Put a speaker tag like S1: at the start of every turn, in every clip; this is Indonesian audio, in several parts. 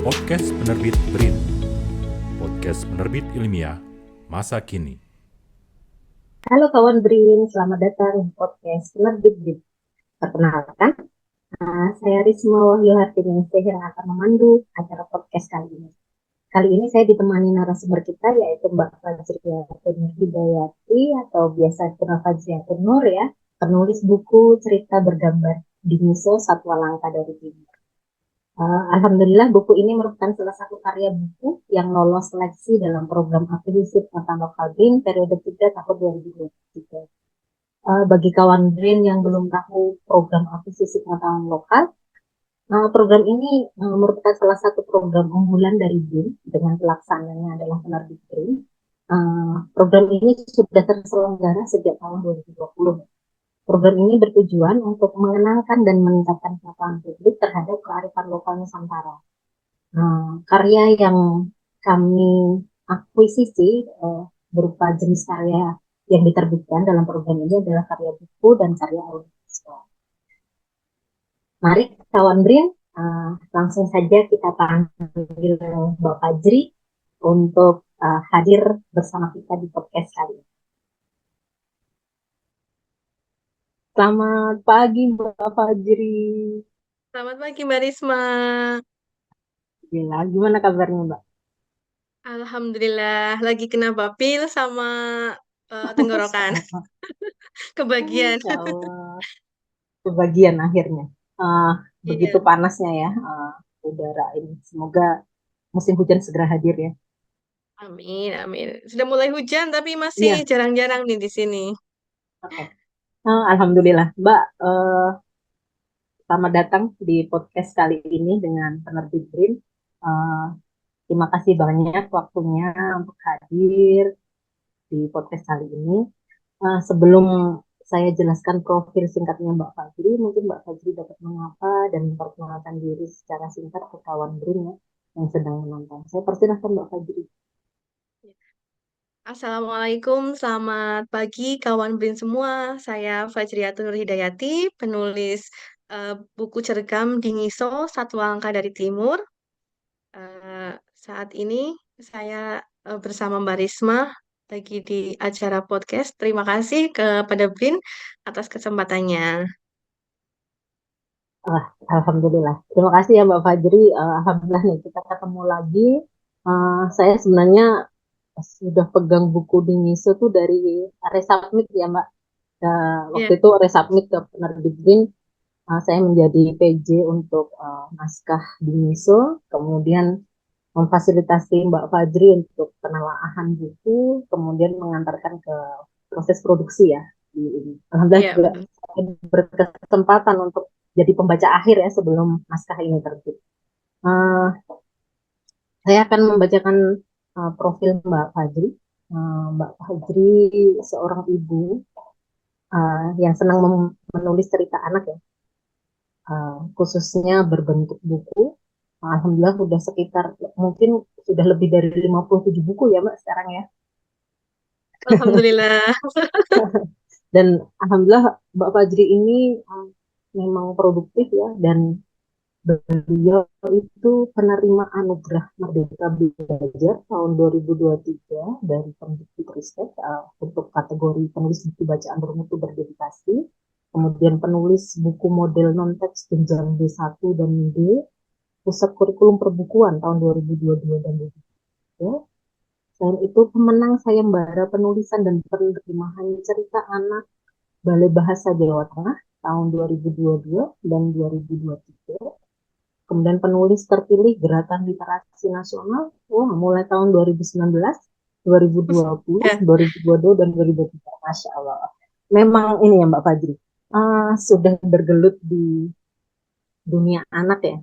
S1: Podcast Penerbit BRIN, podcast penerbit ilmiah masa kini.
S2: Halo kawan BRIN, selamat datang di podcast Penerbit BRIN. Perkenalkan, saya Risma Wahyuhartiningsih yang akan memandu acara podcast kali ini. Kali ini saya ditemani narasumber kita yaitu Mbak Fajriatun Hidayati atau biasa dikenal Fajriatun Nur ya, penulis buku cerita bergambar Dingiso Satwa Langka dari Timur. Alhamdulillah buku ini merupakan salah satu karya buku yang lolos seleksi dalam program akuisisi Penataan Lokal BRIN periode 3 tahun 2023. Bagi kawan BRIN yang belum tahu program akuisisi pengetahuan lokal, program ini merupakan salah satu program unggulan dari BRIN dengan pelaksananya adalah penerbit BRIN. Program ini sudah terselenggara sejak tahun 2020. Program ini bertujuan untuk mengenalkan dan meningkatkan pengetahuan publik terhadap kearifan lokal Nusantara. Karya yang kami akuisisi berupa jenis karya yang diterbitkan dalam program ini adalah karya buku dan karya audiovisual. Mari kawan BRIN, langsung saja kita panggil Mbak Fajri untuk hadir bersama kita di podcast kali ini. Selamat pagi Mbak Fajri.
S3: Selamat pagi Mbak Risma.
S2: Gila, gimana kabarnya Mbak?
S3: Alhamdulillah lagi kena bapil sama tenggorokan.
S2: Sama.
S3: Kebagian.
S2: Ya Allah, kebagian akhirnya. Uh, Begitu
S3: Iya,
S2: panasnya ya udara ini. Semoga musim hujan segera hadir ya.
S3: amin, amin. Sudah mulai hujan tapi masih
S2: Iya,
S3: jarang-jarang nih di sini.
S2: oke. Alhamdulillah, Mbak. Selamat datang di podcast kali ini dengan penerbit BRIN. Eh, Terima kasih banyak waktunya untuk hadir di podcast kali ini. Sebelum saya jelaskan profil singkatnya Mbak Fajri, mungkin Mbak Fajri dapat menyapa dan memperkenalkan diri secara singkat ke kawan BRIN ya, yang sedang menonton. Saya persilahkan Mbak Fajri.
S3: Assalamualaikum, selamat pagi kawan BRIN semua. Saya Fajriatun Nur Hidayati, penulis buku cergam Dingiso Satwa Langka dari Timur. Eh, Saat ini saya bersama Mbak Risma lagi di acara podcast. Terima kasih kepada Brin atas kesempatannya.
S2: Alhamdulillah. Terima kasih ya Mbak Fajri. Alhamdulillah nih kita ketemu lagi. Saya sebenarnya sudah pegang buku di Niso tuh dari Resubmit ya Mbak.
S3: Ya,
S2: Waktu itu Resubmit ke penerbit BRIN. Saya menjadi PJ untuk naskah di Niso. Kemudian memfasilitasi Mbak Fajri untuk penelaahan buku, kemudian mengantarkan ke proses produksi ya. Alhamdulillah
S3: ya
S2: juga
S3: betul.
S2: saya berkesempatan untuk jadi pembaca akhir ya sebelum naskah ini terbit. Uh, saya akan membacakan profil Mbak Fajri. Mbak Fajri seorang ibu yang senang menulis cerita anak ya, khususnya berbentuk buku. Alhamdulillah sudah sekitar mungkin sudah lebih dari 57 buku ya Mbak sekarang ya.
S3: Alhamdulillah.
S2: Dan Alhamdulillah Mbak Fajri ini memang produktif ya, dan beliau itu penerima anugerah Merdeka Belajar tahun 2023 dari Kemdikbudristek untuk kategori penulis buku bacaan bermutu berdedikasi. Kemudian penulis buku model non-teks jenjang D1 dan D, Pusat Kurikulum Perbukuan tahun 2022 dan 2023. Selain itu, pemenang sayembara penulisan dan penerimaan cerita anak Balai Bahasa Jawa Tengah tahun 2022 dan 2023. Kemudian penulis terpilih Gerakan Literasi Nasional mulai tahun 2019, 2020,
S3: Ya,
S2: 2022, dan 2023. Masya Allah. Memang ini ya Mbak Fajri, sudah bergelut di dunia anak ya,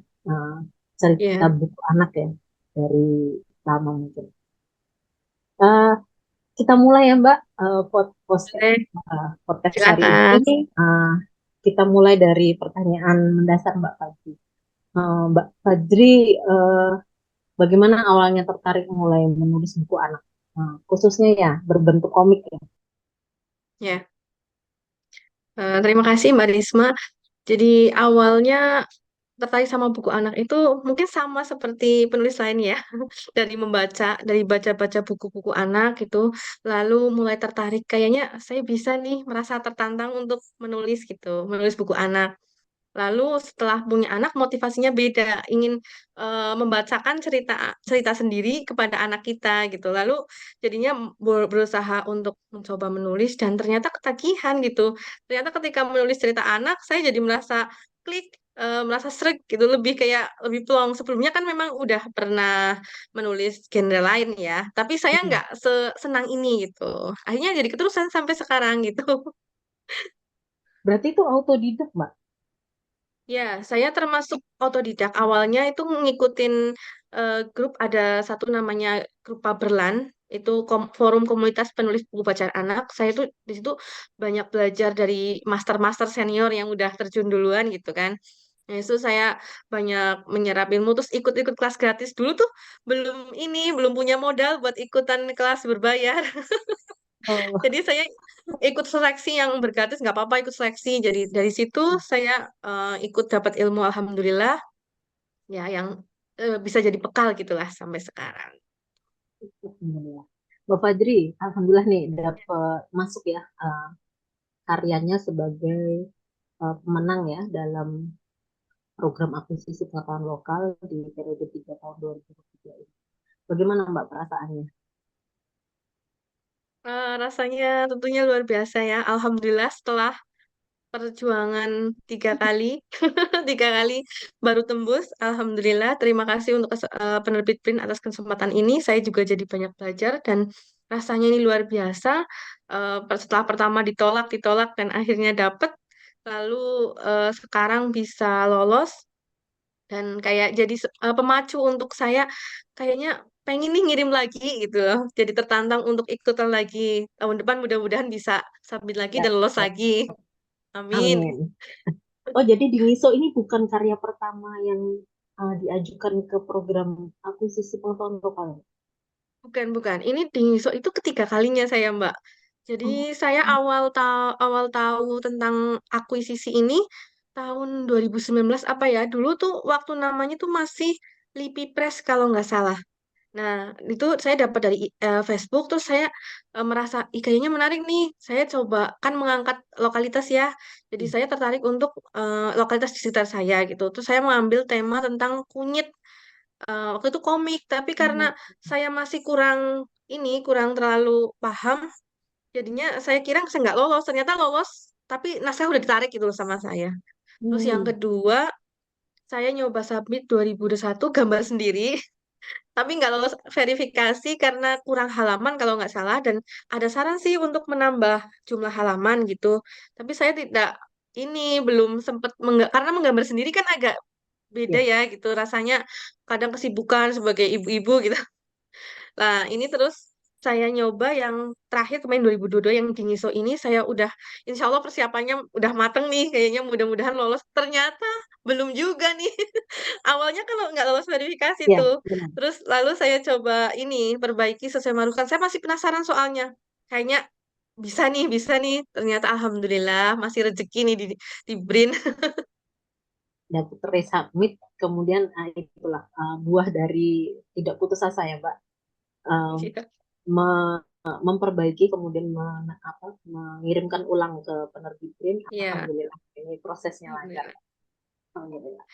S2: cerita
S3: ya.
S2: buku anak ya, dari lama mungkin. Uh, Kita mulai ya Mbak,
S3: Boleh,
S2: podcast hari
S3: silakan.
S2: ini. Kita mulai dari pertanyaan mendasar Mbak Fajri. Mbak Fajri, bagaimana awalnya tertarik mulai menulis buku anak? Khususnya ya berbentuk komik ya.
S3: Ya, terima kasih Mbak Risma. Jadi awalnya tertarik sama buku anak itu mungkin sama seperti penulis lain ya. Dari baca-baca buku-buku anak gitu, lalu mulai tertarik. Kayaknya saya bisa nih merasa tertantang untuk menulis gitu, menulis buku anak. Lalu setelah punya anak, motivasinya beda, ingin membacakan cerita cerita sendiri kepada anak kita gitu. Lalu jadinya berusaha untuk mencoba menulis dan ternyata ketagihan gitu. Ternyata ketika menulis cerita anak, saya jadi merasa klik, merasa sreg gitu, lebih plong. Sebelumnya kan memang udah pernah menulis genre lain ya, tapi saya
S2: Mm-mm.
S3: nggak senang ini gitu. Akhirnya jadi keterusan sampai sekarang gitu.
S2: Berarti itu autodidak, Mbak?
S3: Ya, saya termasuk otodidak. Awalnya itu ngikutin grup, ada satu namanya grup Paberlan, itu forum komunitas penulis buku bacaan anak. Saya tuh di situ banyak belajar dari master-master senior yang udah terjun duluan gitu kan. Nah, itu saya banyak menyerap ilmu, terus ikut-ikut kelas gratis. Dulu tuh belum punya modal buat ikutan kelas berbayar.
S2: Oh,
S3: Jadi saya ikut seleksi yang bergratis, nggak apa-apa ikut seleksi. Jadi dari situ saya ikut dapat ilmu alhamdulillah ya yang bisa jadi bekal gitulah sampai sekarang.
S2: alhamdulillah. Mbak Fajri, alhamdulillah nih dapat masuk ya karyanya sebagai pemenang ya dalam program akuisisi pengetahuan lokal di periode 3 tahun 2023 ini. Bagaimana Mbak perasaannya?
S3: Rasanya tentunya luar biasa ya. Alhamdulillah setelah perjuangan 3 kali, 3 kali baru tembus. Alhamdulillah. Terima kasih untuk penerbit print atas kesempatan ini. Saya juga jadi banyak belajar dan rasanya ini luar biasa. Setelah pertama ditolak, ditolak dan akhirnya dapet. Lalu sekarang bisa lolos dan kayak jadi pemacu untuk saya kayaknya pengen nih ngirim lagi gitu loh. Jadi tertantang untuk ikutan lagi. Tahun depan mudah-mudahan bisa submit lagi
S2: Ya,
S3: dan lolos
S2: ya.
S3: lagi. Amin.
S2: Amin. Oh, jadi di MISO ini bukan karya pertama yang diajukan ke program akuisisi pengetahuan lokal.
S3: Bukan, bukan. Ini di Ngiso itu ketiga kalinya saya, Mbak. Jadi
S2: Oh,
S3: saya awal tahu tentang akuisisi ini tahun 2019 apa ya? Dulu tuh waktu namanya tuh masih Lipi Press kalau nggak salah. Nah, itu saya dapat dari Facebook, terus saya merasa, ih kayaknya menarik nih. Saya coba, kan mengangkat lokalitas ya. Jadi saya tertarik untuk lokalitas di sekitar saya gitu. Terus saya mengambil tema tentang kunyit. Waktu itu komik, tapi karena
S2: oh,
S3: saya masih kurang terlalu paham, jadinya saya kira saya nggak lolos. Ternyata lolos, tapi naskah udah ditarik gitu loh sama saya. Terus yang
S2: hmm,
S3: kedua, saya nyoba submit 2021 gambar sendiri. Tapi nggak lolos verifikasi karena kurang halaman kalau nggak salah dan ada saran sih untuk menambah jumlah halaman gitu. Tapi saya tidak ini belum sempat karena menggambar sendiri kan agak beda
S2: ya.
S3: ya gitu rasanya kadang kesibukan sebagai ibu-ibu gitu. Nah, ini terus saya nyoba yang terakhir kemarin 2022 yang di Ngiso ini saya udah insya Allah persiapannya udah mateng nih kayaknya mudah-mudahan lolos. Ternyata belum juga nih. Awalnya kalau nggak lolos verifikasi
S2: Ya,
S3: tuh.
S2: benar.
S3: Terus lalu saya coba ini perbaiki sesuai masukan. Saya masih penasaran soalnya. Kayaknya bisa nih. Ternyata alhamdulillah masih rezeki nih di BRIN.
S2: Dapat resubmit, kemudian itulah buah dari tidak putus asa ya, Mbak. Eh,
S3: Iya.
S2: memperbaiki kemudian mengirimkan ulang ke penerbit print.
S3: Iya,
S2: Alhamdulillah, ini prosesnya lancar.
S3: alhamdulillah.
S2: Alhamdulillah.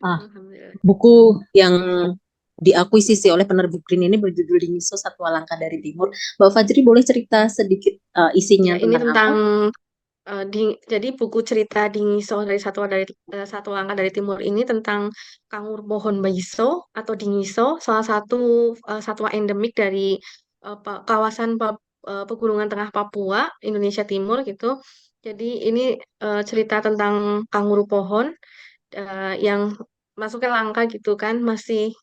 S2: Ah,
S3: Alhamdulillah.
S2: buku yang diakuisisi oleh penerbit Green ini berjudul Dingiso Satwa Langka dari Timur. Mbak Fajri boleh cerita sedikit isinya
S3: Ya, ini
S2: tentang apa?
S3: tentang jadi buku cerita Dingiso dari satu langkah dari timur ini tentang kangur pohon baiso atau Dingiso, salah satu satwa endemik dari kawasan pegunungan tengah Papua, Indonesia Timur gitu. Jadi ini cerita tentang kanguru pohon yang masuknya langka gitu kan, masih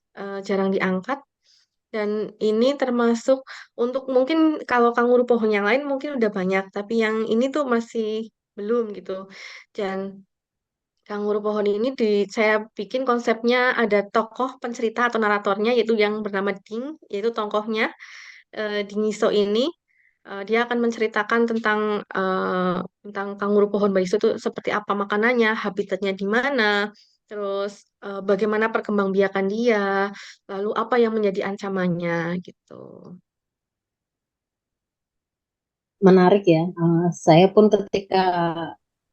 S3: jarang diangkat. Dan ini termasuk untuk mungkin kalau kanguru pohon yang lain mungkin udah banyak, tapi yang ini tuh masih belum gitu. Dan kanguru pohon ini saya bikin konsepnya ada tokoh pencerita atau naratornya yaitu yang bernama Ding, yaitu tokohnya Dingiso ini. Dia akan menceritakan tentang kanguru pohon baiso itu seperti apa makanannya, habitatnya di mana, terus bagaimana perkembangbiakan dia, lalu apa yang menjadi ancamannya gitu.
S2: Menarik ya. Saya pun ketika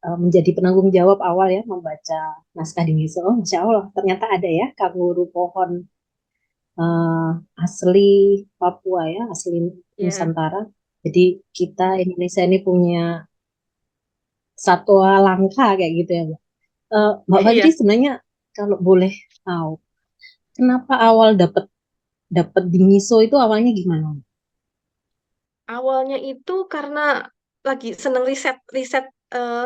S2: menjadi penanggung jawab awal ya membaca naskah Dingiso, oh, Masya Allah ternyata ada ya kanguru pohon eh, asli Papua ya, asli
S3: Ya,
S2: Nusantara. Jadi kita Indonesia ini punya satwa langka kayak gitu ya, Mbak. Mbak Fajri
S3: iya.
S2: sebenarnya kalau boleh tahu, kenapa awal dapat dapat Dingiso itu awalnya gimana?
S3: Awalnya itu karena lagi seneng riset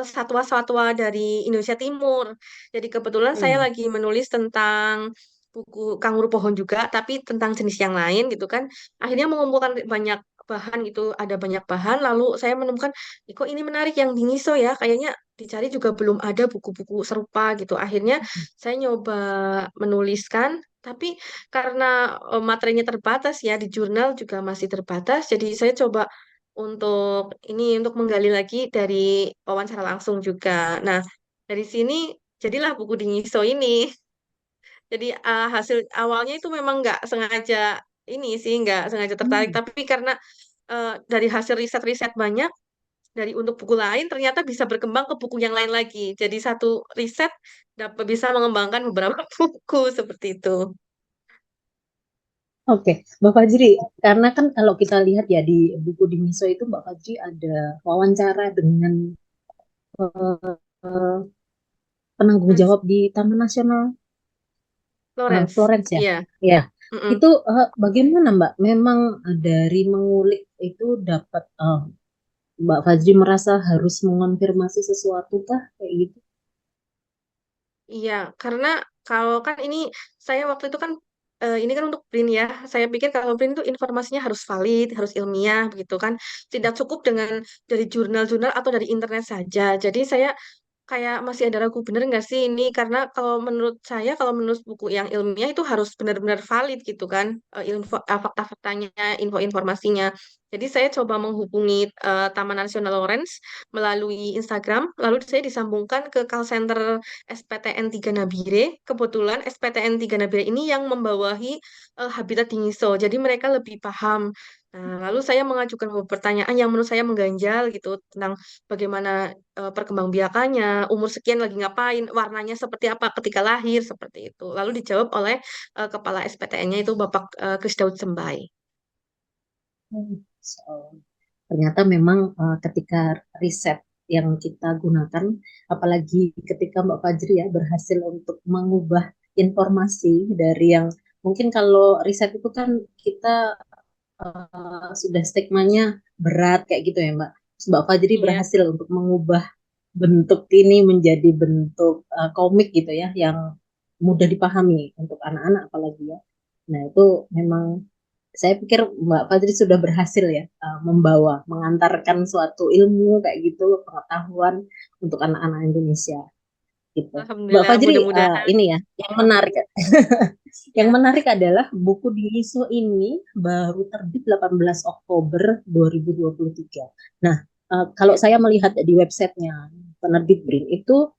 S3: satwa-satwa dari Indonesia Timur. Jadi kebetulan saya
S2: Hmm.
S3: lagi menulis tentang buku kanguru pohon juga, tapi tentang jenis yang lain gitu kan. Akhirnya mengumpulkan banyak bahan gitu, ada banyak bahan. Lalu saya menemukan, "Ih, kok ini menarik yang dingiso ya. Kayaknya dicari juga belum ada buku-buku serupa gitu." Akhirnya saya nyoba menuliskan, tapi karena materinya terbatas ya di jurnal juga masih terbatas, jadi saya coba untuk menggali lagi dari wawancara langsung juga. Nah, dari sini jadilah buku Dingiso ini. Jadi hasil awalnya itu memang nggak sengaja ini sih, nggak sengaja tertarik,
S2: Hmm.
S3: tapi karena dari hasil riset-riset banyak dari untuk buku lain ternyata bisa berkembang ke buku yang lain lagi. Jadi satu riset dapat bisa mengembangkan beberapa buku seperti itu.
S2: Oke, Mbak Fajri, karena kan kalau kita lihat ya di buku di Miso itu Mbak Fajri ada wawancara dengan eh, penanggung
S3: Mas
S2: jawab di Taman Nasional
S3: Lawrence,
S2: Florence ya.
S3: iya.
S2: Ya,
S3: Mm-mm.
S2: itu bagaimana Mbak? Memang dari mengulik itu dapat Mbak Fajri merasa harus mengonfirmasi sesuatu kah kayak gitu?
S3: Iya, karena kalau kan ini saya waktu itu kan ini kan untuk print ya. Saya pikir kalau print itu informasinya harus valid, harus ilmiah begitu kan. Tidak cukup dengan dari jurnal-jurnal atau dari internet saja. Jadi saya kayak masih ada ragu bener nggak sih ini karena kalau menurut saya kalau menurut buku yang ilmiah itu harus benar-benar valid gitu kan fakta-faktanya info informasinya. Jadi saya coba menghubungi Taman Nasional Lawrence melalui Instagram lalu saya disambungkan ke call center SPTN 3 Nabire. Kebetulan SPTN 3 Nabire ini yang membawahi Habitat Dingiso, jadi mereka lebih paham. Nah, lalu saya mengajukan beberapa pertanyaan yang menurut saya mengganjal gitu tentang bagaimana perkembangbiakannya, umur sekian lagi ngapain, warnanya seperti apa ketika lahir, seperti itu. Lalu dijawab oleh kepala SPTN-nya itu Bapak Kris Daud Sembai.
S2: So, ternyata memang ketika riset yang kita gunakan, apalagi ketika Mbak Fajri ya berhasil untuk mengubah informasi dari yang mungkin kalau riset itu kan kita sudah stigmanya berat kayak gitu ya Mbak. Terus Mbak Fajri
S3: Iya,
S2: berhasil untuk mengubah bentuk ini menjadi bentuk komik gitu ya yang mudah dipahami untuk anak-anak apalagi ya. Nah itu memang saya pikir Mbak Fajri sudah berhasil ya mengantarkan suatu ilmu kayak gitu pengetahuan untuk anak-anak Indonesia gitu. Mbak
S3: Alhamdulillah,
S2: Fajri
S3: mudah-mudahan.
S2: ini ya yang menarik yang
S3: Ya,
S2: menarik adalah buku di ISO ini baru terbit 18 Oktober 2023. Nah, kalau
S3: ya.
S2: saya melihat di websitenya penerbit BRIN itu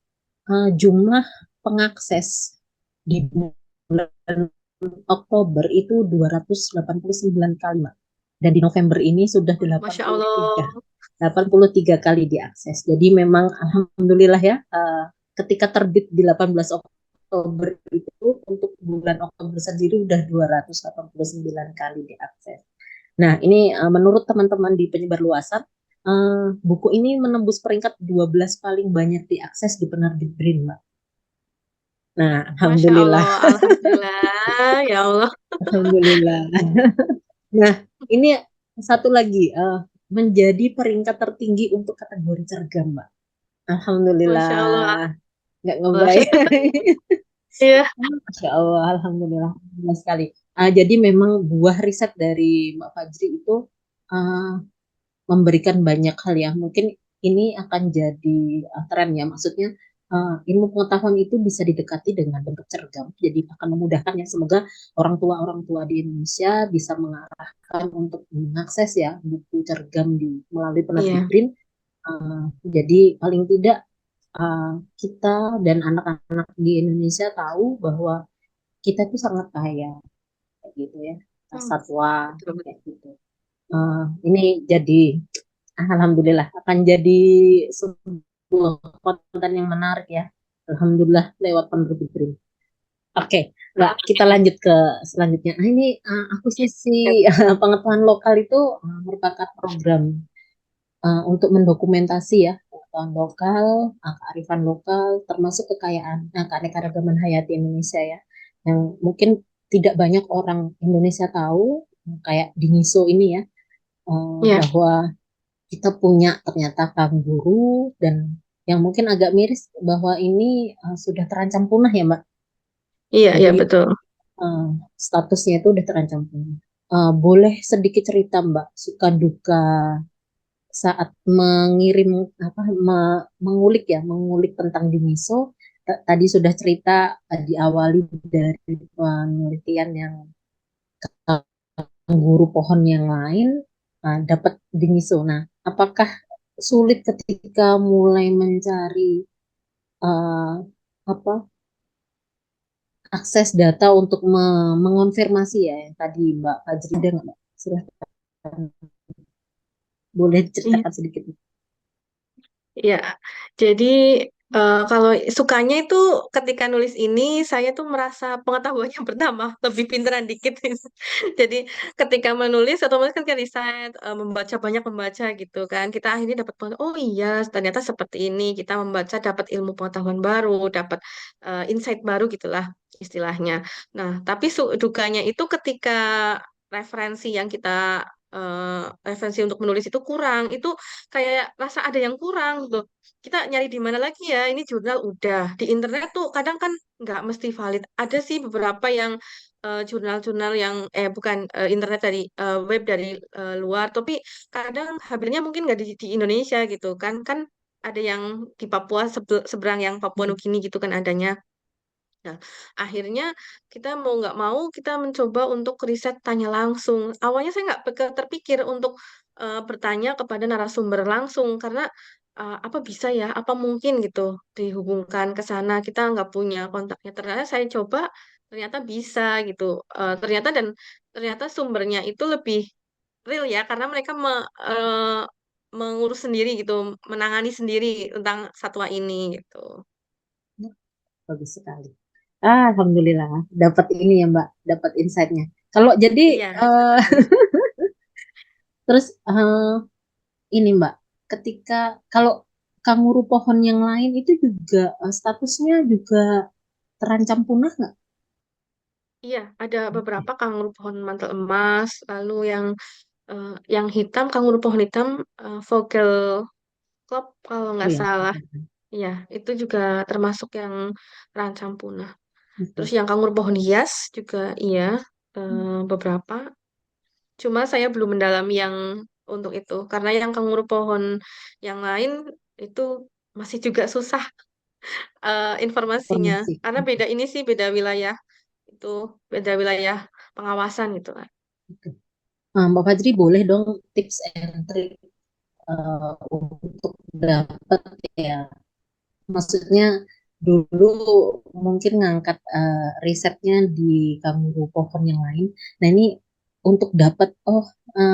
S2: jumlah pengakses di bulan Oktober itu 289 kali, Mbak. Dan di November ini sudah
S3: Wah, Masya Allah.
S2: 83 kali diakses. Jadi memang alhamdulillah ya, ketika terbit di 18 Oktober itu untuk bulan Oktober sendiri udah 289 kali diakses. Nah, ini menurut teman-teman di penyebar luasan, buku ini menembus peringkat 12 paling banyak diakses di penerbit BRIN, Mbak. Nah,
S3: Masya
S2: alhamdulillah.
S3: Allah. Alhamdulillah. Ya Allah.
S2: Alhamdulillah. Nah, ini satu lagi, menjadi peringkat tertinggi untuk kategori cergam, Mbak.
S3: Masya Allah.
S2: Alhamdulillah. Nggak
S3: Allah.
S2: ngebayang.
S3: Iya.
S2: Masya Allah, Alhamdulillah. Alhamdulillah sekali. Jadi memang buah riset dari Mbak Fajri itu uh, memberikan banyak hal ya. Mungkin ini akan jadi tren ya. Maksudnya ilmu pengetahuan itu bisa didekati dengan bentuk cergam. Jadi akan memudahkan ya. Semoga orang tua di Indonesia bisa mengarahkan untuk mengakses ya buku cergam melalui penerbit
S3: Iya.
S2: BRIN. Jadi paling tidak uh, kita dan anak-anak di Indonesia tahu bahwa kita itu sangat kaya, kayak gitu ya,
S3: Hmm,
S2: satwa,
S3: betul, betul.
S2: kayak gitu. Ini jadi, alhamdulillah, akan jadi sebuah konten yang menarik ya. Alhamdulillah lewat penerbit BRIN. Oke, Mbak, kita lanjut ke selanjutnya. Nah, ini akuisisi pengetahuan lokal itu merupakan program untuk mendokumentasi ya pengetahuan lokal, kearifan lokal, termasuk kekayaan, keanekaragaman hayati Indonesia ya, yang mungkin tidak banyak orang Indonesia tahu, kayak di NISO ini ya,
S3: Iya,
S2: bahwa kita punya ternyata kanguru dan yang mungkin agak miris bahwa ini sudah terancam punah ya, Mbak.
S3: iya, iya
S2: Jadi
S3: betul.
S2: eh, statusnya itu udah terancam punah. Boleh sedikit cerita Mbak, suka duka saat mengirim apa mengulik ya, mengulik tentang Diniso. Tadi sudah cerita, diawali dari penelitian yang guru pohon yang lain dapat Diniso. Nah, apakah sulit ketika mulai mencari eh, apa akses data untuk mengonfirmasi ya yang tadi Mbak Fajri ada nggak Mbak? Silahkan, boleh
S3: Iya.
S2: diceritakan sedikit.
S3: Iya, jadi kalau sukanya itu ketika nulis ini saya tuh merasa pengetahuannya bertambah, lebih pinteran dikit. Jadi ketika menulis otomatis kan kita riset, membaca banyak membaca gitu kan. Kita akhirnya dapat oh iya ternyata seperti ini. Kita membaca dapat ilmu pengetahuan baru, dapat insight baru gitulah istilahnya. Nah, tapi dukanya itu ketika referensi yang kita referensi untuk menulis itu kurang. Itu kayak rasa ada yang kurang gitu. Kita nyari di mana lagi ya? Ini jurnal udah di internet tuh kadang kan nggak mesti valid. Ada sih beberapa yang jurnal-jurnal yang bukan internet dari web dari luar, tapi kadang hasilnya mungkin nggak di Indonesia gitu kan? Kan ada yang di Papua seberang yang Papua Nugini gitu kan adanya. Nah, akhirnya kita mau nggak mau kita mencoba untuk riset tanya langsung. Awalnya saya nggak terpikir untuk bertanya kepada narasumber langsung karena apa bisa ya, apa mungkin gitu dihubungkan ke sana. Kita nggak punya kontaknya. Ternyata saya coba, ternyata bisa gitu. Ternyata sumbernya itu lebih real ya karena mereka mengurus sendiri gitu, menangani sendiri tentang satwa ini gitu.
S2: Bagus sekali. Alhamdulillah, dapat ini ya Mbak, dapat insight-nya. Kalau jadi
S3: Iya.
S2: eh, terus ini Mbak, ketika kalau kanguru pohon yang lain itu juga statusnya juga terancam punah nggak?
S3: Iya, ada beberapa kanguru pohon mantel emas, lalu yang hitam, kanguru pohon hitam, Vogel Club kalau
S2: Oh
S3: nggak
S2: ya,
S3: salah. Iya, itu juga termasuk yang terancam punah. Terus
S2: oke.
S3: yang kanguru pohon hias juga iya, beberapa. Cuma saya belum mendalami yang untuk itu, karena yang kanguru pohon yang lain itu masih juga susah informasinya.
S2: Informasi.
S3: Karena beda ini sih, beda wilayah. Itu beda wilayah pengawasan gitu kan.
S2: Oke. Mbak Fajri boleh dong tips and trick untuk dapat ya. Maksudnya dulu mungkin ngangkat risetnya di kanguru pohon yang lain. Nah ini untuk dapat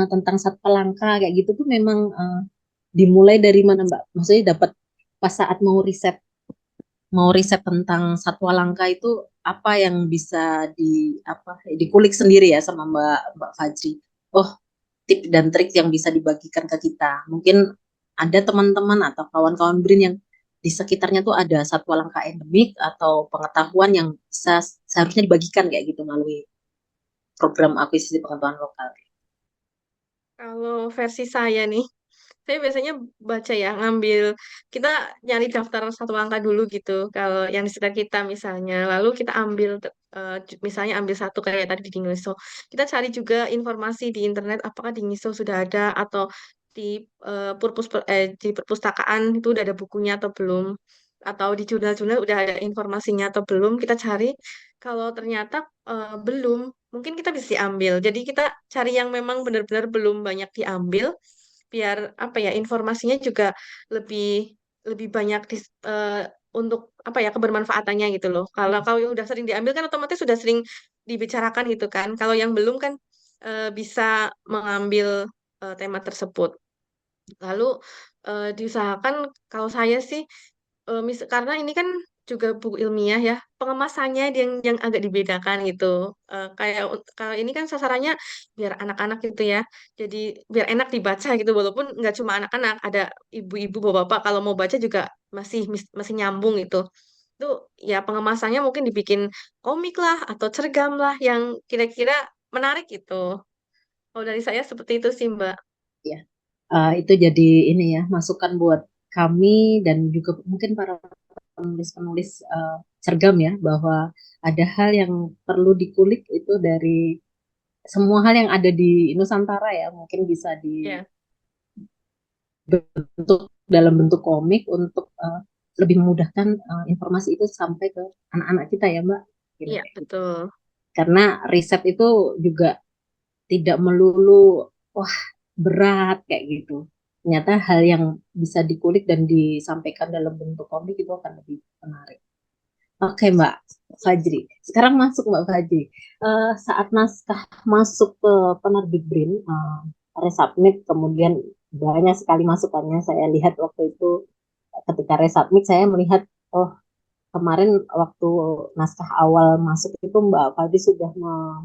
S2: tentang satwa langka kayak gitu tuh memang dimulai dari mana Mbak? Maksudnya dapat pas saat mau riset tentang satwa langka itu apa yang bisa dikulik sendiri ya sama Mbak Mbak Fajri. Oh, tips dan trik yang bisa dibagikan ke kita. Mungkin ada teman-teman atau kawan-kawan BRIN yang di sekitarnya tuh ada satwa langka endemik atau pengetahuan yang bisa seharusnya dibagikan kayak gitu melalui program akuisisi pengetahuan lokal.
S3: Kalau versi saya nih, saya biasanya baca ya, ngambil, kita nyari daftar satu angka dulu gitu, kalau yang di sekitar kita misalnya, lalu kita ambil, misalnya ambil satu kayak tadi di Dingiso, kita cari juga informasi di internet, apakah di Dingiso sudah ada, atau di, di perpustakaan itu udah ada bukunya atau belum, atau di jurnal-jurnal udah ada informasinya atau belum, kita cari, kalau ternyata belum, mungkin kita bisa diambil, jadi kita cari yang memang benar-benar belum banyak diambil, biar apa ya informasinya juga lebih lebih banyak untuk apa ya kebermanfaatannya gitu loh. Kalau kalau yang udah sering diambil kan otomatis sudah sering dibicarakan gitu kan. Kalau yang belum kan bisa mengambil tema tersebut. Lalu diusahakan kalau saya sih karena ini kan juga buku ilmiah ya, pengemasannya yang agak dibedakan gitu. Kayak kalau ini kan sasarannya biar anak-anak gitu ya, jadi biar enak dibaca gitu, walaupun nggak cuma anak-anak, ada ibu-ibu, bapak-bapak kalau mau baca juga masih nyambung gitu. Itu ya pengemasannya mungkin dibikin komik lah atau cergam lah yang kira-kira menarik gitu. Kalau dari saya seperti itu sih Mbak.
S2: Ya, itu jadi ini ya masukan buat kami dan juga mungkin para penulis-penulis cergam ya bahwa ada hal yang perlu dikulik itu dari semua hal yang ada di Nusantara ya mungkin bisa
S3: Ya,
S2: dibentuk dalam bentuk komik untuk lebih memudahkan informasi itu sampai ke anak-anak kita ya Mbak. Kira
S3: iya
S2: kayak gitu.
S3: betul.
S2: Karena riset itu juga tidak melulu wah berat kayak gitu. Ternyata hal yang bisa dikulik dan disampaikan dalam bentuk komik itu akan lebih menarik. Oke Mbak Fajri, sekarang masuk Mbak Fajri. Saat naskah masuk ke penerbit BRIN, resubmit, kemudian banyak sekali masukannya. Saya lihat waktu itu ketika resubmit, saya melihat, oh kemarin waktu naskah awal masuk itu Mbak Fajri sudah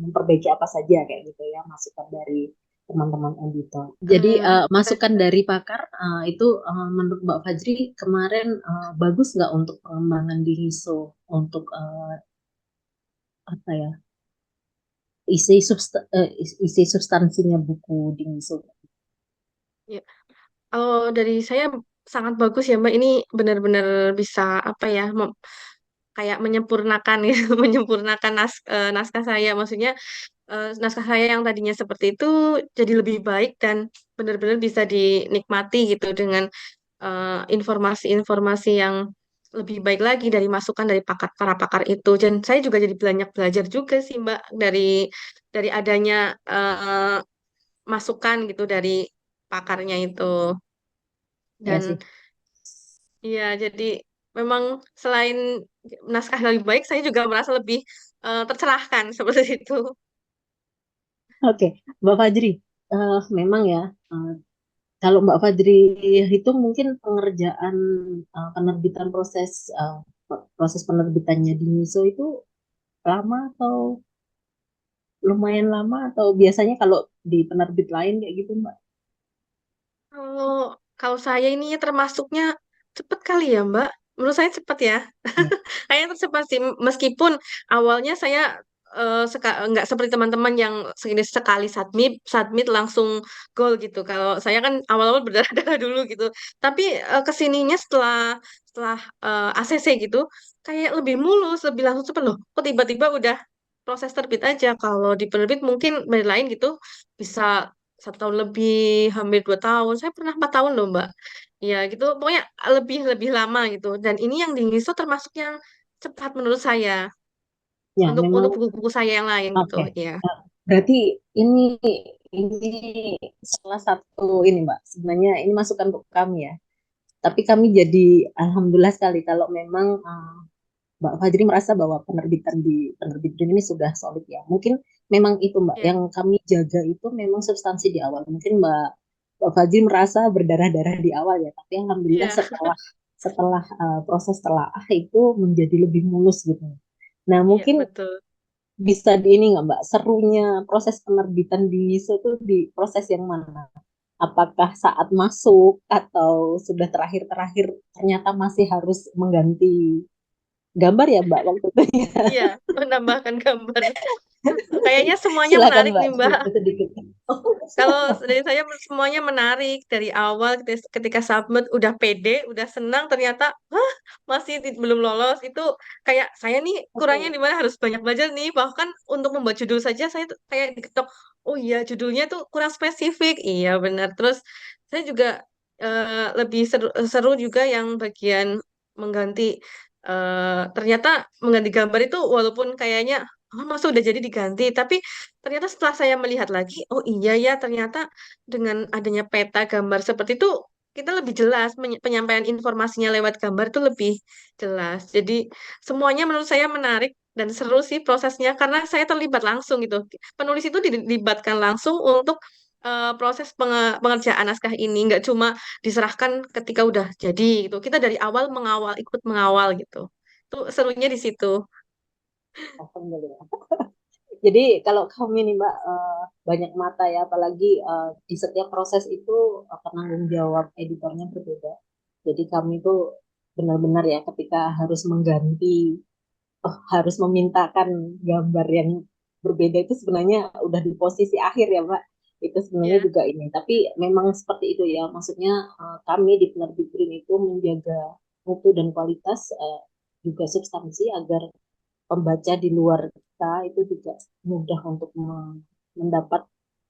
S2: memperbaiki apa saja kayak gitu ya, masukan dari teman-teman editor. Jadi masukan
S3: Baik.
S2: dari pakar itu menurut Mbak Fajri kemarin bagus nggak untuk pengembangan di HISO untuk apa ya isi substansinya buku di HISO.
S3: Ya. Kalau dari saya sangat bagus ya Mbak. Ini benar-benar bisa apa ya, kayak menyempurnakan ya, menyempurnakan naskah saya. Maksudnya naskah saya yang tadinya seperti itu jadi lebih baik dan benar-benar bisa dinikmati gitu dengan informasi-informasi yang lebih baik lagi dari masukan dari para pakar itu. Dan saya juga jadi banyak belajar juga sih Mbak dari adanya masukan gitu dari pakarnya itu.
S2: Ya
S3: Dan
S2: sih.
S3: iya, jadi memang selain naskah lebih baik, saya juga merasa lebih tercerahkan seperti itu.
S2: Oke, Mbak Fajri, memang ya eh, kalau Mbak Fajri hitung mungkin pengerjaan penerbitan proses penerbitannya di MISO itu lama atau lumayan lama atau biasanya kalau di penerbit lain kayak gitu Mbak?
S3: Kalau kalau saya ini ya termasuknya cepet kali ya, Mbak. Menurut saya cepet ya.
S2: Ya,
S3: Kayaknya cepet sih, meskipun awalnya saya nggak seperti teman-teman yang segini sekali submit, submit langsung goal gitu. Kalau saya kan awal-awal berdarah-darah dulu gitu. Tapi kesininya setelah setelah ACC gitu, kayak lebih mulus, lebih langsung cepet loh. Kok tiba-tiba udah proses terbit aja. Kalau di penerbit mungkin dari lain gitu bisa 1 tahun lebih, hampir 2 tahun. Saya pernah 4 tahun loh, Mbak. Ya gitu, pokoknya lebih lebih lama gitu. Dan ini yang di Ngiso termasuk yang cepat menurut saya
S2: ya
S3: untuk
S2: memang
S3: buku-buku saya yang lain gitu.
S2: oke.
S3: Ya,
S2: Berarti ini ini salah satu ini Mbak. Sebenarnya ini masukan untuk kami ya. Tapi kami jadi alhamdulillah sekali kalau memang Mbak Fajri merasa bahwa penerbitan di penerbit Green ini sudah solid ya. Mungkin memang itu Mbak
S3: ya,
S2: yang kami jaga itu memang substansi di awal. Mungkin Mbak Fajri merasa berdarah-darah di awal ya, tapi alhamdulillah
S3: ya,
S2: setelah setelah proses telaah itu menjadi lebih mulus gitu. Nah,
S3: iya
S2: mungkin
S3: betul.
S2: bisa di ini nggak Mbak, serunya proses penerbitan di MISO itu di proses yang mana? Apakah saat masuk atau sudah terakhir-terakhir ternyata masih harus mengganti gambar ya Mbak waktu itu ya.
S3: Iya, menambahkan gambar. Kayaknya semuanya
S2: Silakan
S3: menarik
S2: Mbak
S3: nih, Mbak.
S2: cerita sedikit. Oh,
S3: Kalau dari saya semuanya menarik dari awal ketika submit udah pede, udah senang ternyata masih belum lolos itu kayak saya nih kurangnya
S2: oke.
S3: di mana harus banyak belajar nih bahkan untuk membuat judul saja saya tuh kayak diketok oh iya judulnya tuh kurang spesifik iya benar terus saya juga lebih seru juga yang bagian mengganti ternyata mengganti gambar itu walaupun kayaknya oh, masa udah jadi diganti tapi ternyata setelah saya melihat lagi, oh iya ya ternyata dengan adanya peta gambar seperti itu kita lebih jelas penyampaian informasinya lewat gambar tuh lebih jelas. Jadi semuanya menurut saya menarik dan seru sih prosesnya karena saya terlibat langsung gitu. Penulis itu dilibatkan langsung untuk proses pengerjaan naskah ini, nggak cuma diserahkan ketika udah jadi gitu. Kita dari awal mengawal, ikut mengawal gitu. Itu serunya di situ.
S2: Alhamdulillah. Jadi kalau kami nih Mbak, banyak mata ya, apalagi di setiap proses itu penanggung jawab editornya berbeda. Jadi kami tuh benar-benar ya ketika harus mengganti, harus memintakan gambar yang berbeda itu sebenarnya udah di posisi akhir ya Mbak. Itu sebenarnya
S3: Ya,
S2: juga ini. Tapi memang seperti itu ya, maksudnya kami di Penerbit Green itu menjaga mutu dan kualitas, juga substansi agar pembaca di luar kita itu juga mudah untuk mendapat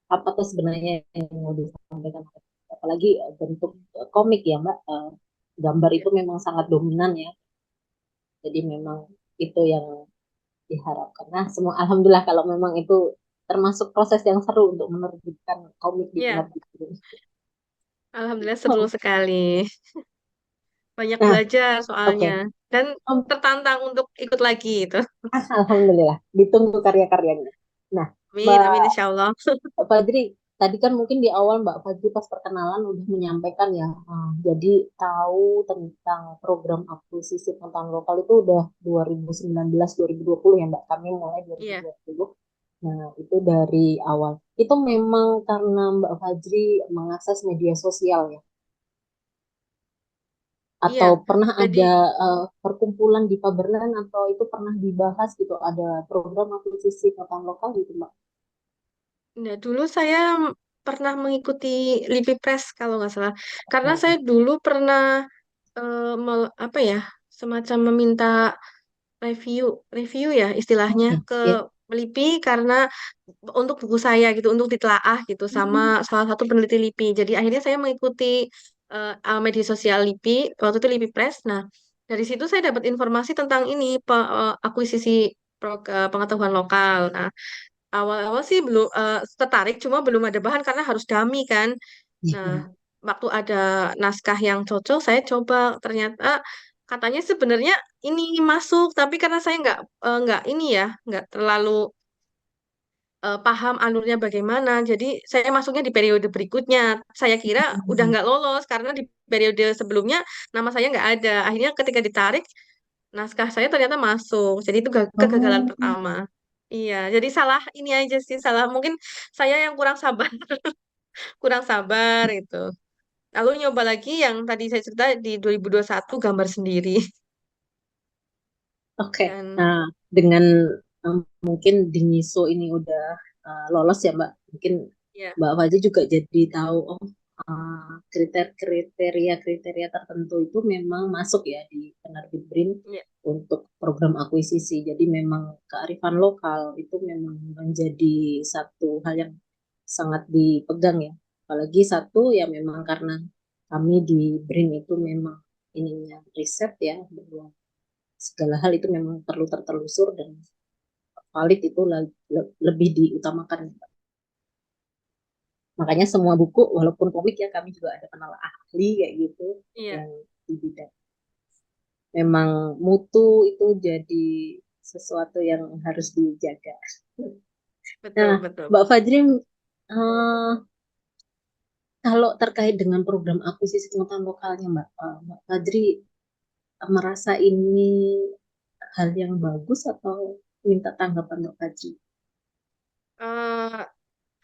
S2: apa tuh sebenarnya yang mau disampaikan. Apalagi bentuk komik ya Mbak. Gambar
S3: ya.
S2: itu memang sangat dominan ya. Jadi memang itu yang diharapkan. Nah, semua alhamdulillah kalau memang itu termasuk proses yang seru untuk menerbitkan komik di
S3: Ya,
S2: penerbit ini.
S3: alhamdulillah seru sekali. Banyak
S2: Nah,
S3: belajar
S2: oke.
S3: soalnya dan tertantang untuk ikut lagi itu.
S2: Alhamdulillah ditunggu karya-karyanya. Nah,
S3: Amin,
S2: Mbak
S3: amin insya Allah.
S2: Fajri, tadi kan mungkin di awal Mbak Fajri pas perkenalan udah menyampaikan ya, jadi tahu tentang program akuisisi pengetahuan lokal itu udah 2019-2020 ya Mbak, kami mulai
S3: Iya,
S2: 2020. Nah, itu dari awal. Itu memang karena Mbak Fajri mengakses media sosial ya? Atau
S3: iya.
S2: pernah
S3: Jadi,
S2: ada perkumpulan di Faberland atau itu pernah dibahas gitu, ada program akuisisi pengetahuan lokal gitu Mbak?
S3: nah, dulu saya pernah mengikuti Lipi Press kalau nggak salah. Karena
S2: Oke,
S3: saya dulu pernah apa ya, semacam meminta review, review ya istilahnya
S2: oke,
S3: ke
S2: ya.
S3: LIPI karena untuk buku saya gitu, untuk ditelaah gitu sama
S2: Hmm.
S3: salah satu peneliti LIPI. Jadi akhirnya saya mengikuti media sosial LIPI, waktu itu LIPI Press. Nah, dari situ saya dapat informasi tentang ini akuisisi pengetahuan lokal. Nah, awal-awal sih belum tertarik, cuma belum ada bahan karena harus dummy kan. Nah,
S2: Iya.
S3: waktu ada naskah yang cocok, saya coba. Ternyata katanya sebenarnya ini masuk, tapi karena saya nggak ini ya, nggak terlalu paham alurnya bagaimana. Jadi saya masuknya di periode berikutnya. Saya kira udah
S2: Hmm.
S3: nggak lolos karena di periode sebelumnya nama saya nggak ada. Akhirnya ketika ditarik, naskah saya ternyata masuk. Jadi itu kegagalan
S2: Oh,
S3: pertama. Iya, jadi salah ini aja sih, salah mungkin saya yang kurang sabar, kurang sabar itu. Lalu nyoba lagi yang tadi saya cerita di 2021 gambar sendiri.
S2: oke.
S3: Dan
S2: Nah, dengan mungkin Dingiso ini udah lolos ya, Mbak. Mungkin
S3: ya,
S2: Mbak Faji juga jadi tahu, oh, kriteria-kriteria tertentu itu memang masuk ya di penerbit BRIN
S3: ya,
S2: untuk program akuisisi. Jadi memang kearifan lokal itu memang menjadi satu hal yang sangat dipegang ya. Apalagi satu ya memang karena kami di BRIN itu memang ininya riset ya, bahwa segala hal itu memang perlu tertelusur dan valid itu lebih diutamakan. Makanya semua buku, walaupun komik ya kami juga ada penelaah ahli kayak gitu
S3: iya,
S2: yang di bidang. Memang mutu itu jadi sesuatu yang harus dijaga. Nah,
S3: betul, betul.
S2: Mbak Fajri, eh, kalau terkait dengan program akuisisi pengetahuan lokalnya, Mbak Fajri merasa ini hal yang bagus atau minta tanggapan Mbak Fajri?
S3: Eh,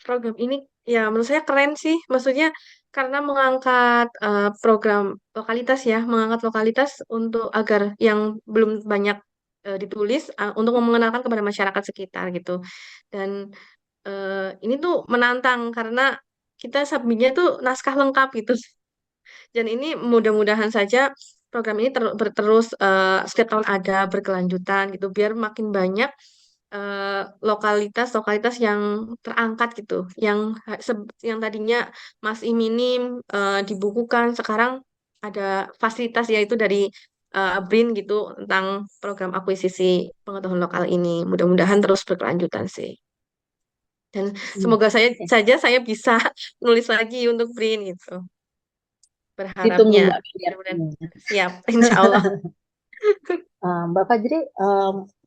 S3: program ini ya menurut saya keren sih. Maksudnya karena mengangkat program lokalitas ya, mengangkat lokalitas untuk agar yang belum banyak ditulis untuk mengenalkan kepada masyarakat sekitar gitu. Dan ini tuh menantang karena kita submitnya tuh naskah lengkap gitu. Dan ini mudah-mudahan saja program ini terus setiap tahun ada berkelanjutan gitu biar makin banyak lokalitas-lokalitas yang terangkat gitu, yang tadinya masih minim dibukukan sekarang ada fasilitas yaitu dari BRIN gitu tentang program akuisisi pengetahuan lokal ini. Mudah-mudahan terus berkelanjutan sih. Dan
S2: Hmm.
S3: semoga
S2: Oke.
S3: saya bisa nulis lagi untuk BRIN gitu.
S2: Ditunggu
S3: berharapnya.
S2: Mbak
S3: Mudah-mudahan
S2: Fajri.
S3: siap, insya Allah.
S2: Mbak Fajri,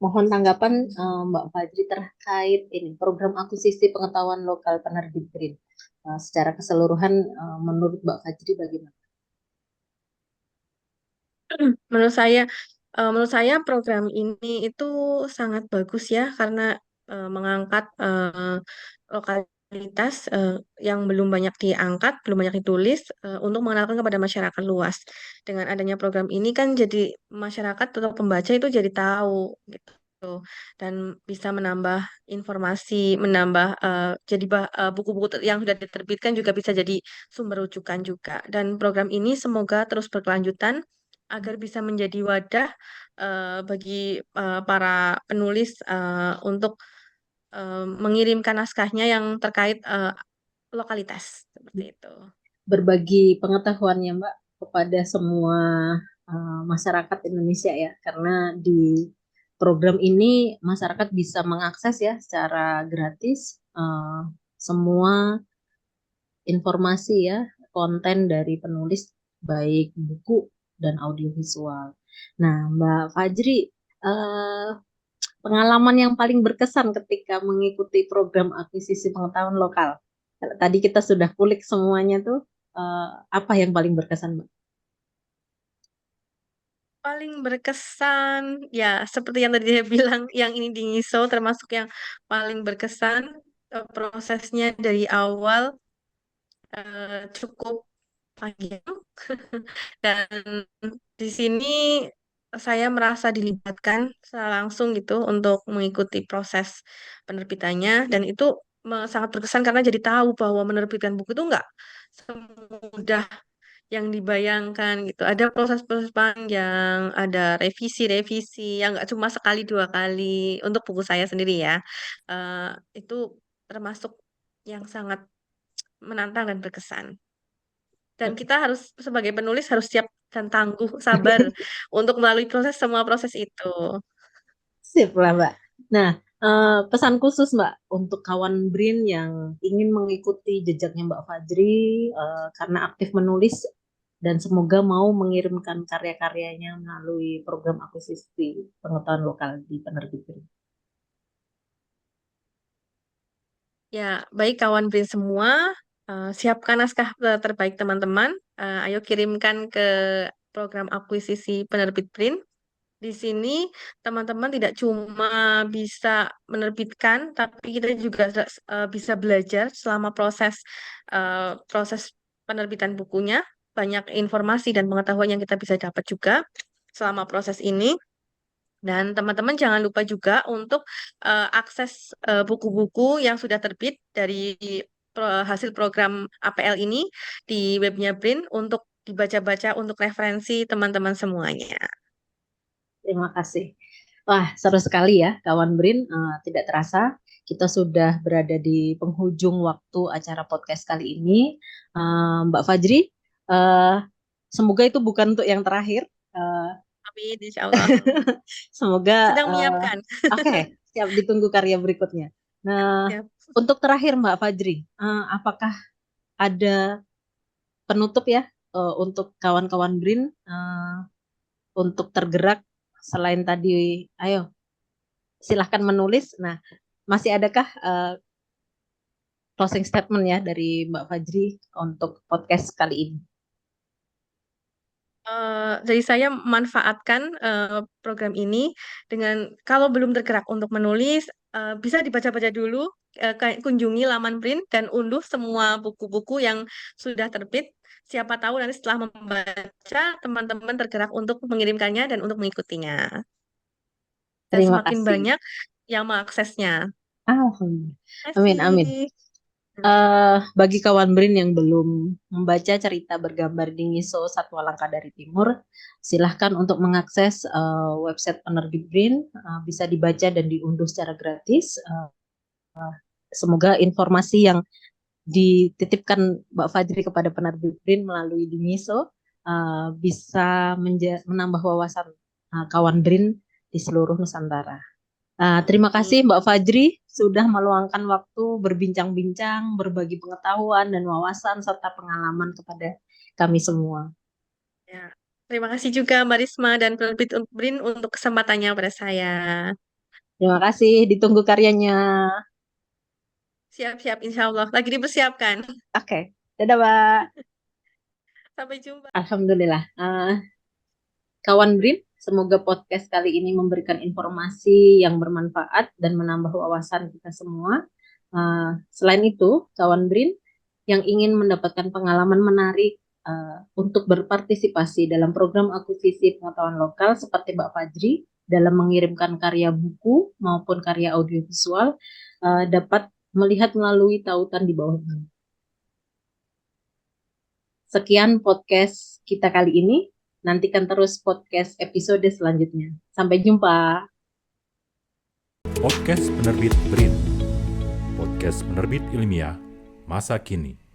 S2: mohon tanggapan Mbak Fajri terkait ini program akuisisi pengetahuan lokal penerbit BRIN. Secara keseluruhan, menurut Mbak Fajri bagaimana?
S3: Menurut saya, menurut saya program ini itu sangat bagus ya karena mengangkat lokalitas yang belum banyak diangkat, belum banyak ditulis untuk mengenalkan kepada masyarakat luas. Dengan adanya program ini kan jadi masyarakat atau pembaca itu jadi tahu gitu. Dan bisa menambah informasi, menambah jadi buku-buku yang sudah diterbitkan juga bisa jadi sumber rujukan juga. Dan program ini semoga terus berkelanjutan agar bisa menjadi wadah bagi para penulis untuk mengirimkan naskahnya yang terkait lokalitas seperti itu.
S2: Berbagi pengetahuannya Mbak kepada semua masyarakat Indonesia ya, karena di program ini masyarakat bisa mengakses ya secara gratis semua informasi ya, konten dari penulis baik buku dan audiovisual. Nah, Mbak Fajri, eh, pengalaman yang paling berkesan ketika mengikuti program akuisisi pengetahuan lokal. Tadi kita sudah kulik semuanya tuh, eh, apa yang paling berkesan, Mbak?
S3: Paling berkesan ya seperti yang tadi saya bilang, yang ini di Ngiso termasuk yang paling berkesan prosesnya dari awal cukup panjang. Dan di sini saya merasa dilibatkan secara langsung gitu untuk mengikuti proses penerbitannya, dan itu sangat berkesan karena jadi tahu bahwa menerbitkan buku itu nggak semudah yang dibayangkan gitu. Ada proses-proses panjang, ada revisi-revisi yang nggak cuma sekali dua kali. Untuk buku saya sendiri ya, eh, itu termasuk yang sangat menantang dan berkesan. Dan kita harus sebagai penulis harus siap dan tangguh, sabar untuk melalui semua proses itu.
S2: Sip lah, Mbak. Nah, pesan khusus Mbak untuk kawan BRIN yang ingin mengikuti jejaknya Mbak Fajri karena aktif menulis dan semoga mau mengirimkan karya-karyanya melalui program akuisisi pengetahuan lokal di penerbit BRIN.
S3: Ya, baik kawan BRIN semua, siapkan naskah terbaik teman-teman. Ayo kirimkan ke program akuisisi penerbit BRIN. Di sini teman-teman tidak cuma bisa menerbitkan, tapi kita juga bisa belajar selama proses penerbitan bukunya. Banyak informasi dan pengetahuan yang kita bisa dapat juga selama proses ini. Dan teman-teman jangan lupa juga untuk akses buku-buku yang sudah terbit dari hasil program APL ini di webnya BRIN untuk dibaca-baca untuk referensi teman-teman semuanya.
S2: Terima kasih. Wah, seru sekali ya kawan BRIN. Tidak terasa kita sudah berada di penghujung waktu acara podcast kali ini. Mbak Fajri, eh, semoga itu bukan untuk yang terakhir. Eh,
S3: Amin, insya Allah.
S2: Semoga
S3: Sedang
S2: eh,
S3: menyiapkan.
S2: oke, siap ditunggu karya berikutnya. Nah,
S3: Ya.
S2: untuk terakhir Mbak Fajri, apakah ada penutup ya untuk kawan-kawan BRIN untuk tergerak selain tadi, ayo silahkan menulis. Nah, masih adakah closing statement ya dari Mbak Fajri untuk podcast kali ini?
S3: Jadi saya manfaatkan program ini dengan kalau belum tergerak untuk menulis, bisa dibaca-baca dulu, kunjungi laman print dan unduh semua buku-buku yang sudah terbit. Siapa tahu nanti setelah membaca, teman-teman tergerak untuk mengirimkannya dan untuk mengikutinya. Dan
S2: Terima
S3: semakin
S2: kasih.
S3: banyak yang mengaksesnya.
S2: Alhamdulillah.
S3: Terima
S2: Amin, amin.
S3: kasih.
S2: Bagi kawan BRIN yang belum membaca cerita bergambar di Ngiso Satwa Langka dari Timur, silahkan untuk mengakses website penerbit BRIN, bisa dibaca dan diunduh secara gratis. Semoga informasi yang dititipkan Mbak Fajri kepada penerbit BRIN melalui di Ngiso bisa menambah wawasan kawan BRIN di seluruh Nusantara. Terima kasih Mbak Fajri sudah meluangkan waktu berbincang-bincang, berbagi pengetahuan dan wawasan serta pengalaman kepada kami semua.
S3: Ya. Terima kasih juga Mbak Risma dan Penerbit BRIN untuk kesempatannya pada saya.
S2: Terima kasih, ditunggu karyanya.
S3: Siap-siap, insya Allah. Lagi dipersiapkan.
S2: Oke, dadah Mbak.
S3: Sampai jumpa.
S2: Alhamdulillah. Kawan BRIN, semoga podcast kali ini memberikan informasi yang bermanfaat dan menambah wawasan kita semua. Selain itu, kawan BRIN yang ingin mendapatkan pengalaman menarik untuk berpartisipasi dalam program akuisisi pengetahuan lokal seperti Mbak Fajri dalam mengirimkan karya buku maupun karya audiovisual dapat melihat melalui tautan di bawah ini. Sekian podcast kita kali ini. Nantikan terus podcast episode selanjutnya. Sampai jumpa.
S1: Podcast Penerbit BRIN, podcast penerbit ilmiah masa kini.